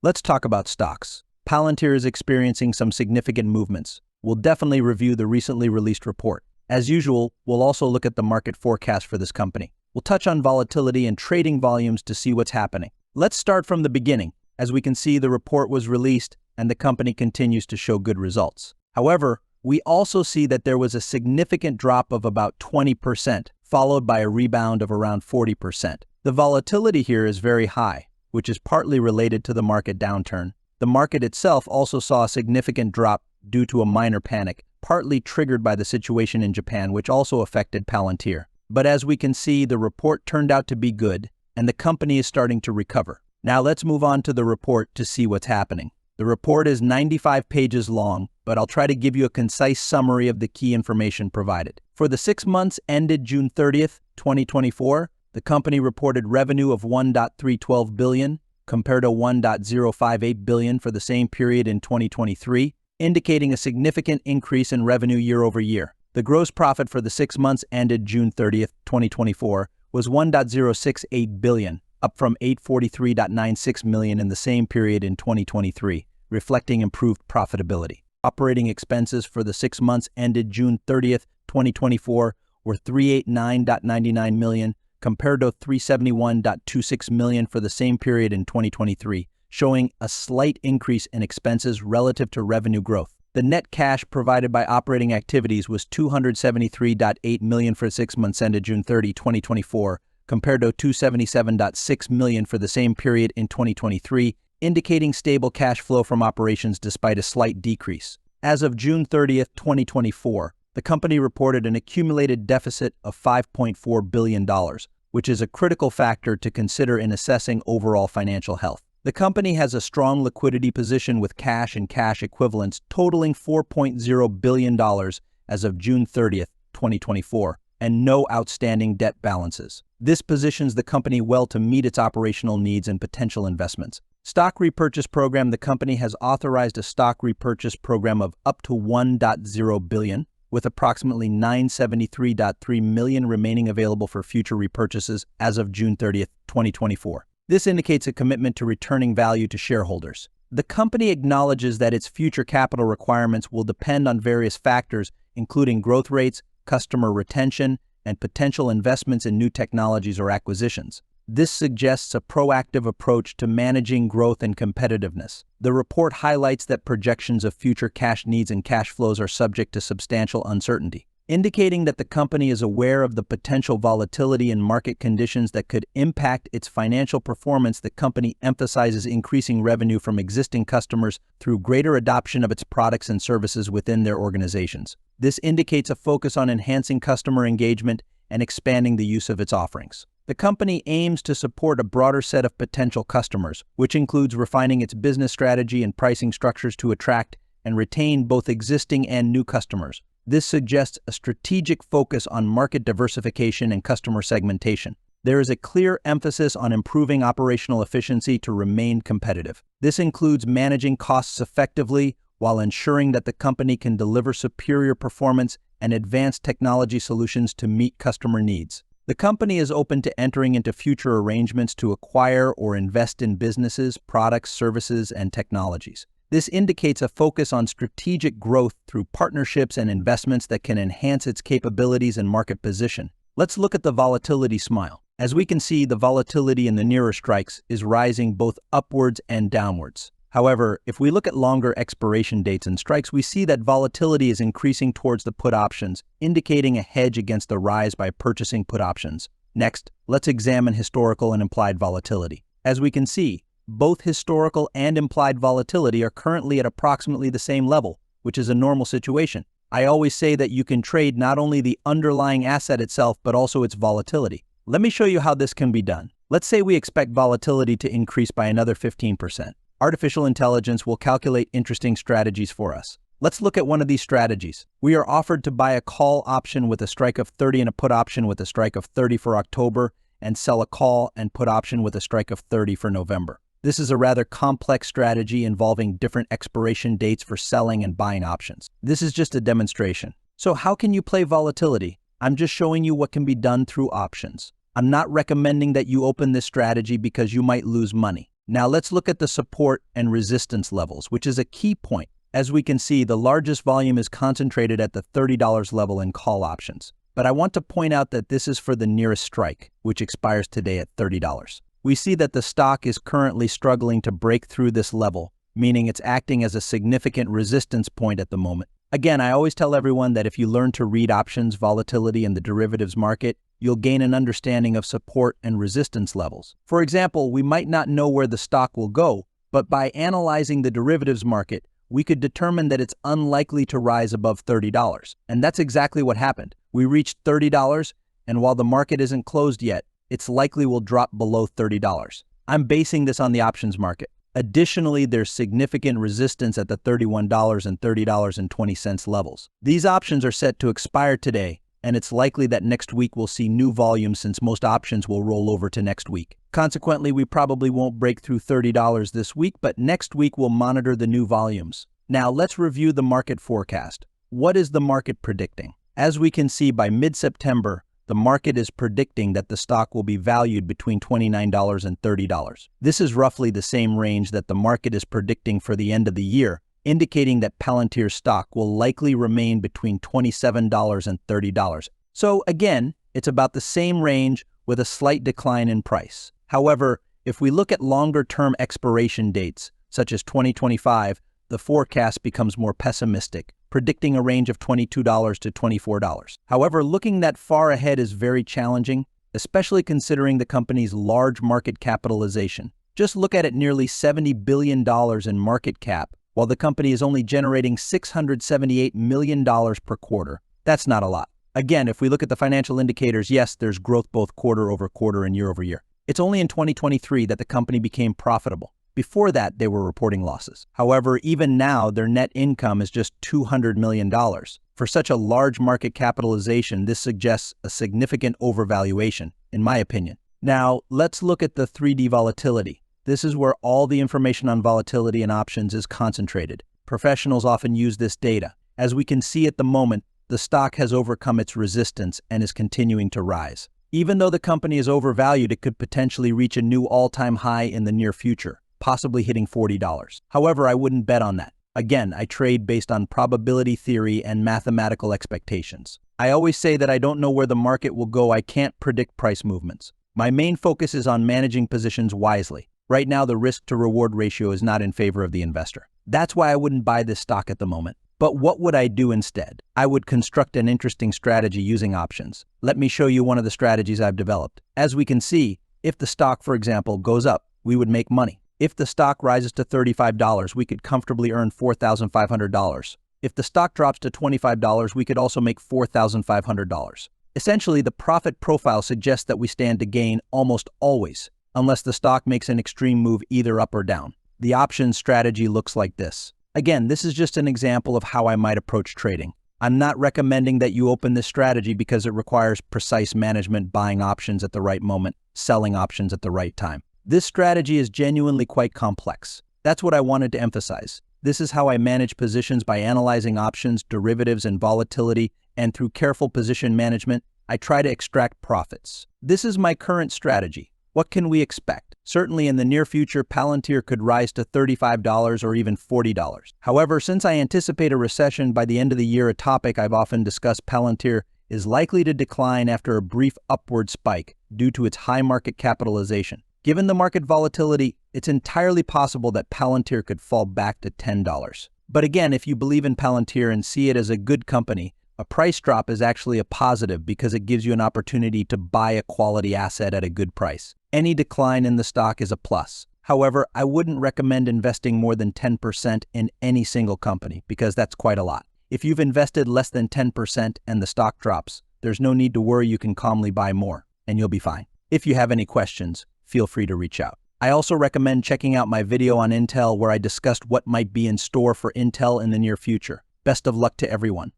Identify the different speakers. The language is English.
Speaker 1: Let's talk about stocks. Palantir is experiencing some significant movements. We'll definitely review the recently released report. As usual, we'll also look at the market forecast for this company. We'll touch on volatility and trading volumes to see what's happening. Let's start from the beginning. As we can see, the report was released and the company continues to show good results. However, we also see that there was a significant drop of about 20%, followed by a rebound of around 40%. The volatility here is very high, which is partly related to the market downturn. The market itself also saw a significant drop due to a minor panic, partly triggered by the situation in Japan, which also affected Palantir. But as we can see, the report turned out to be good, and the company is starting to recover. Now let's move on to the report to see what's happening. The report is 95 pages long, but I'll try to give you a concise summary of the key information provided. For the 6 months ended June 30th, 2024, the company reported revenue of $1.312 billion, compared to $1.058 billion for the same period in 2023, indicating a significant increase in revenue year over year. The gross profit for the 6 months ended June 30th, 2024, was $1.068 billion, up from $843.96 million in the same period in 2023, reflecting improved profitability. Operating expenses for the 6 months ended June 30th, 2024, were $389.99 million, compared to $371.26 million for the same period in 2023, showing a slight increase in expenses relative to revenue growth. The net cash provided by operating activities was $273.8 million for 6 months ended June 30, 2024, compared to $277.6 million for the same period in 2023, indicating stable cash flow from operations despite a slight decrease. As of June 30th, 2024, the company reported an accumulated deficit of $5.4 billion, which is a critical factor to consider in assessing overall financial health. The company has a strong liquidity position with cash and cash equivalents totaling $4.0 billion as of June 30th, 2024, and no outstanding debt balances. This positions the company well to meet its operational needs and potential investments. Stock repurchase program. The company has authorized a stock repurchase program of up to $1.0 billion, with approximately $973.3 million remaining available for future repurchases as of June 30th, 2024. This indicates a commitment to returning value to shareholders. The company acknowledges that its future capital requirements will depend on various factors, including growth rates, customer retention, and potential investments in new technologies or acquisitions. This suggests a proactive approach to managing growth and competitiveness. The report highlights that projections of future cash needs and cash flows are subject to substantial uncertainty, indicating that the company is aware of the potential volatility in market conditions that could impact its financial performance. The company emphasizes increasing revenue from existing customers through greater adoption of its products and services within their organizations. This indicates a focus on enhancing customer engagement and expanding the use of its offerings. The company aims to support a broader set of potential customers, which includes refining its business strategy and pricing structures to attract and retain both existing and new customers. This suggests a strategic focus on market diversification and customer segmentation. There is a clear emphasis on improving operational efficiency to remain competitive. This includes managing costs effectively while ensuring that the company can deliver superior performance and advanced technology solutions to meet customer needs. The company is open to entering into future arrangements to acquire or invest in businesses, products, services, and technologies. This indicates a focus on strategic growth through partnerships and investments that can enhance its capabilities and market position. Let's look at the volatility smile. As we can see, the volatility in the nearer strikes is rising both upwards and downwards. However, if we look at longer expiration dates and strikes, we see that volatility is increasing towards the put options, indicating a hedge against the rise by purchasing put options. Next, let's examine historical and implied volatility. As we can see, both historical and implied volatility are currently at approximately the same level, which is a normal situation. I always say that you can trade not only the underlying asset itself, but also its volatility. Let me show you how this can be done. Let's say we expect volatility to increase by another 15%. Artificial intelligence will calculate interesting strategies for us. Let's look at one of these strategies. We are offered to buy a call option with a strike of 30 and a put option with a strike of 30 for October, and sell a call and put option with a strike of 30 for November. This is a rather complex strategy involving different expiration dates for selling and buying options. This is just a demonstration. So how can you play volatility? I'm just showing you what can be done through options. I'm not recommending that you open this strategy because you might lose money. Now let's look at the support and resistance levels, which is a key point. As we can see, the largest volume is concentrated at the $30 level in call options. But I want to point out that this is for the nearest strike, which expires today at $30. We see that the stock is currently struggling to break through this level, meaning it's acting as a significant resistance point at the moment. Again, I always tell everyone that if you learn to read options, volatility, and the derivatives market, you'll gain an understanding of support and resistance levels. For example, we might not know where the stock will go, but by analyzing the derivatives market, we could determine that it's unlikely to rise above $30. And that's exactly what happened. We reached $30, and while the market isn't closed yet, it's likely will drop below $30. I'm basing this on the options market. Additionally, there's significant resistance at the $31 and $30.20 levels. These options are set to expire today, and it's likely that next week we'll see new volume since most options will roll over to next week. Consequently, we probably won't break through $30 this week, but next week we'll monitor the new volumes. Now let's review the market forecast. What is the market predicting? As we can see, by mid-September, the market is predicting that the stock will be valued between $29 and $30. This is roughly the same range that the market is predicting for the end of the year, indicating that Palantir stock will likely remain between $27 and $30. So again, it's about the same range with a slight decline in price. However, if we look at longer-term expiration dates, such as 2025, the forecast becomes more pessimistic, predicting a range of $22 to $24. However, looking that far ahead is very challenging, especially considering the company's large market capitalization. Just look at it, nearly $70 billion in market cap, while the company is only generating $678 million per quarter. That's not a lot. Again, if we look at the financial indicators, yes, there's growth both quarter over quarter and year over year. It's only in 2023 that the company became profitable. Before that, they were reporting losses. However, even now, their net income is just $200 million. For such a large market capitalization, this suggests a significant overvaluation, in my opinion. Now, let's look at the 3D volatility. This is where all the information on volatility and options is concentrated. Professionals often use this data. As we can see at the moment, the stock has overcome its resistance and is continuing to rise. Even though the company is overvalued, it could potentially reach a new all-time high in the near future, possibly hitting $40. However, I wouldn't bet on that. Again, I trade based on probability theory and mathematical expectations. I always say that I don't know where the market will go. I can't predict price movements. My main focus is on managing positions wisely. Right now, the risk-to-reward ratio is not in favor of the investor. That's why I wouldn't buy this stock at the moment. But what would I do instead? I would construct an interesting strategy using options. Let me show you one of the strategies I've developed. As we can see, if the stock, for example, goes up, we would make money. If the stock rises to $35, we could comfortably earn $4,500. If the stock drops to $25, we could also make $4,500. Essentially, the profit profile suggests that we stand to gain almost always, unless the stock makes an extreme move either up or down. The options strategy looks like this. Again, this is just an example of how I might approach trading. I'm not recommending that you open this strategy because it requires precise management, buying options at the right moment, selling options at the right time. This strategy is genuinely quite complex. That's what I wanted to emphasize. This is how I manage positions by analyzing options, derivatives, and volatility, and through careful position management, I try to extract profits. This is my current strategy. What can we expect? Certainly in the near future, Palantir could rise to $35 or even $40. However, since I anticipate a recession by the end of the year, a topic I've often discussed, Palantir is likely to decline after a brief upward spike due to its high market capitalization. Given the market volatility, it's entirely possible that Palantir could fall back to $10. But again, if you believe in Palantir and see it as a good company, a price drop is actually a positive because it gives you an opportunity to buy a quality asset at a good price. Any decline in the stock is a plus. However, I wouldn't recommend investing more than 10% in any single company because that's quite a lot. If you've invested less than 10% and the stock drops, there's no need to worry, you can calmly buy more and you'll be fine. If you have any questions, feel free to reach out. I also recommend checking out my video on Intel where I discussed what might be in store for Intel in the near future. Best of luck to everyone.